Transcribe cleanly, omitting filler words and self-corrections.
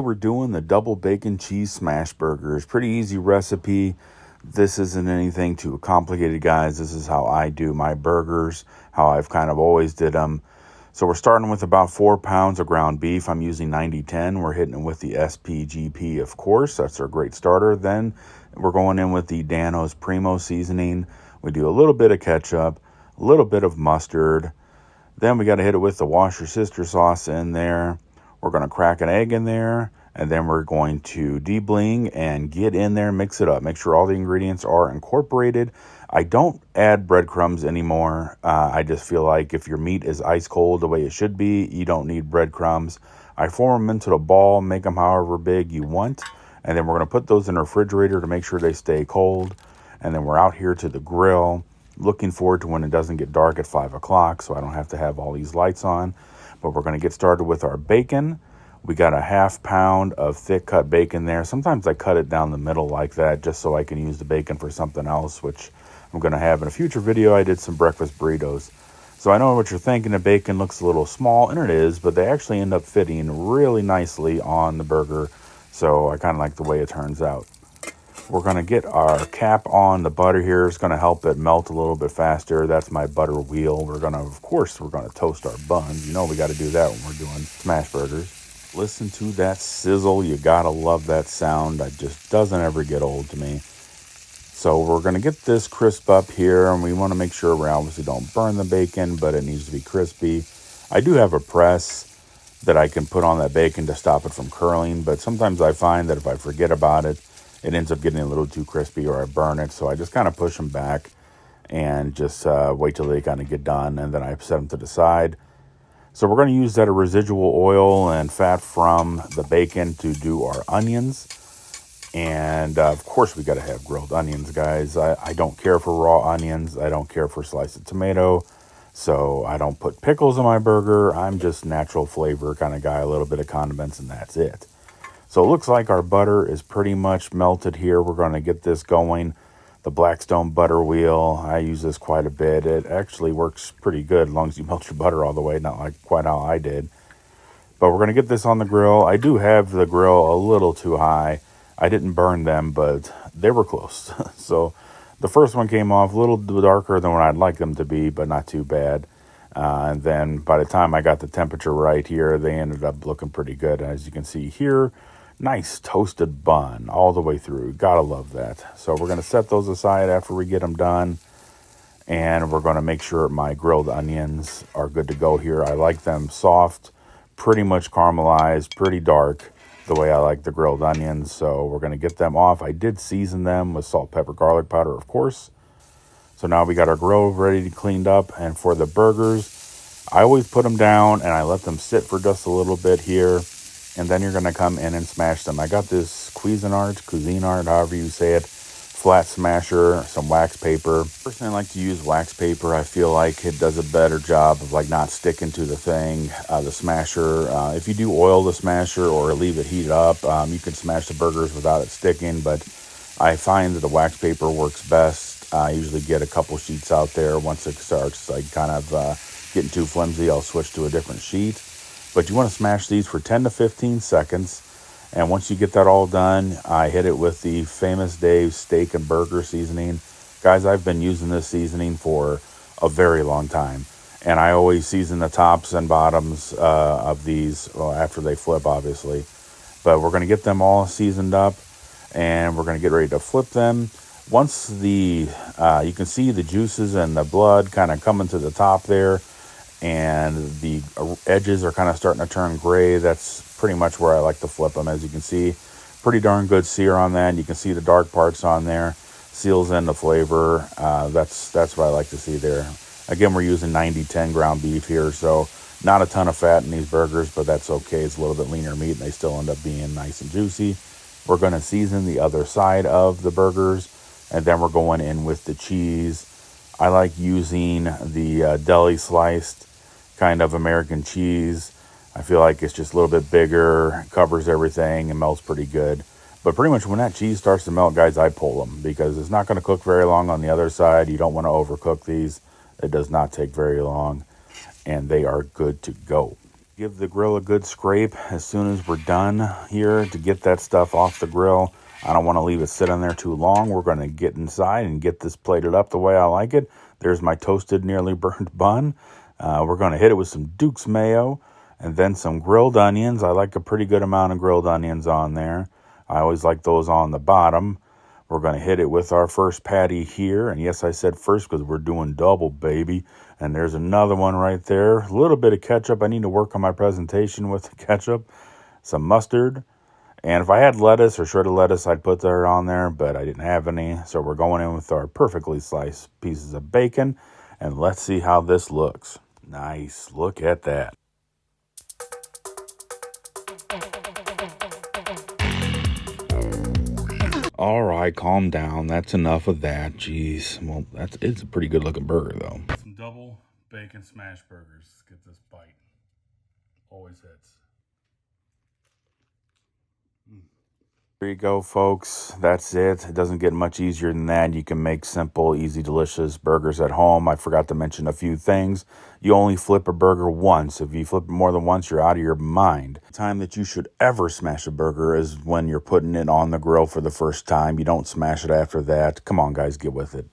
We're doing the double bacon cheese smash burgers. Pretty easy recipe. This isn't anything too complicated, guys. This is how I do my burgers, how I've kind of always did them. So we're starting with about 4 pounds of ground beef. I'm using 90-10. We're hitting it with the SPGP, of course. That's our great starter. Then we're going in with the Dano's Primo seasoning. We do a little bit of ketchup, a little bit of mustard. Then we got to hit it with the Wash Your Sister sauce in there. We're going to crack an egg in there, and then we're going to debling and get in there, mix it up. Make sure all the ingredients are incorporated. I don't add breadcrumbs anymore. I just feel like if your meat is ice cold the way it should be, you don't need breadcrumbs. I form them into the ball, make them however big you want, and then we're going to put those in the refrigerator to make sure they stay cold. And then we're out here to the grill, looking forward to when it doesn't get dark at 5 o'clock so I don't have to have all these lights on. But we're going to get started with our bacon. We got a 1/2 pound of thick cut bacon there. Sometimes I cut it down the middle like that just so I can use the bacon for something else, which I'm going to have in a future video. I did some breakfast burritos. So I know what you're thinking. The bacon looks a little small, and it is, but they actually end up fitting really nicely on the burger. So I kind of like the way it turns out. We're going to get our cap on the butter here. It's going to help it melt a little bit faster. That's my butter wheel. We're going to toast our buns. You know we got to do that when we're doing smash burgers. Listen to that sizzle. You got to love that sound. It just doesn't ever get old to me. So we're going to get this crisp up here, and we want to make sure we obviously don't burn the bacon, but it needs to be crispy. I do have a press that I can put on that bacon to stop it from curling, but sometimes I find that if I forget about it, it ends up getting a little too crispy or I burn it. So I just kind of push them back and just wait till they kind of get done. And then I set them to the side. So we're going to use that residual oil and fat from the bacon to do our onions. And of course, we got to have grilled onions, guys. I don't care for raw onions. I don't care for sliced tomato. So I don't put pickles in my burger. I'm just natural flavor kind of guy, a little bit of condiments, and that's it. So it looks like our butter is pretty much melted here. We're going to get this going. The Blackstone butter wheel, I use this quite a bit. It actually works pretty good as long as you melt your butter all the way, not like quite how I did. But we're going to get this on the grill. I do have the grill a little too high. I didn't burn them, but they were close. So the first one came off a little darker than what I'd like them to be, but not too bad. And then by the time I got the temperature right here, they ended up looking pretty good. As you can see here, nice toasted bun all the way through. Gotta love that. So we're going to set those aside after we get them done. And we're going to make sure my grilled onions are good to go here. I like them soft, pretty much caramelized, pretty dark, the way I like the grilled onions. So we're going to get them off. I did season them with salt, pepper, garlic powder, of course. So now we got our grill ready to cleaned up. And for the burgers, I always put them down and I let them sit for just a little bit here. And then you're going to come in and smash them. I got this Cuisinart, however you say it, flat smasher, some wax paper. Personally, I like to use wax paper. I feel like it does a better job of like not sticking to the thing, the smasher. If you do oil the smasher or leave it heated up, you can smash the burgers without it sticking. But I find that the wax paper works best. I usually get a couple sheets out there. Once it starts like kind of getting too flimsy, I'll switch to a different sheet. But you want to smash these for 10 to 15 seconds. And once you get that all done, I hit it with the Famous Dave's steak and burger seasoning. Guys, I've been using this seasoning for a very long time. And I always season the tops and bottoms of these after they flip, obviously. But we're going to get them all seasoned up. And we're going to get ready to flip them. Once you can see the juices and the blood kind of coming to the top there. And the edges are kind of starting to turn gray. That's pretty much where I like to flip them. As you can see, pretty darn good sear on that. You can see the dark parts on there. Seals in the flavor. That's what I like to see there. Again, we're using 90-10 ground beef here, so not a ton of fat in these burgers, but that's okay. It's a little bit leaner meat, and they still end up being nice and juicy. We're going to season the other side of the burgers, and then we're going in with the cheese. I like using the deli sliced kind of American cheese. I feel like it's just a little bit bigger, covers everything, and melts pretty good. But pretty much when that cheese starts to melt, guys, I pull them because it's not going to cook very long on the other side. You don't want to overcook these. It does not take very long, and they are good to go. Give the grill a good scrape as soon as we're done here to get that stuff off the grill. I don't want to leave it sit on there too long. We're going to get inside and get this plated up the way I like it. There's my toasted, nearly burnt bun. We're going to hit it with some Duke's mayo and then some grilled onions. I like a pretty good amount of grilled onions on there. I always like those on the bottom. We're going to hit it with our first patty here. And yes, I said first because we're doing double, baby. And there's another one right there. A little bit of ketchup. I need to work on my presentation with the ketchup. Some mustard. And if I had lettuce or shredded lettuce, I'd put that on there. But I didn't have any. So we're going in with our perfectly sliced pieces of bacon. And let's see how this looks. Nice. Look at that. All right, calm down. That's enough of that. Jeez. Well, it's a pretty good looking burger, though. Some double bacon smash burgers. Let's get this bite. Always hits. There you go, folks. That's it. It doesn't get much easier than that. You can make simple, easy, delicious burgers at home. I forgot to mention a few things. You only flip a burger once. If you flip it more than once, you're out of your mind. The time that you should ever smash a burger is when you're putting it on the grill for the first time. You don't smash it after that. Come on, guys, get with it.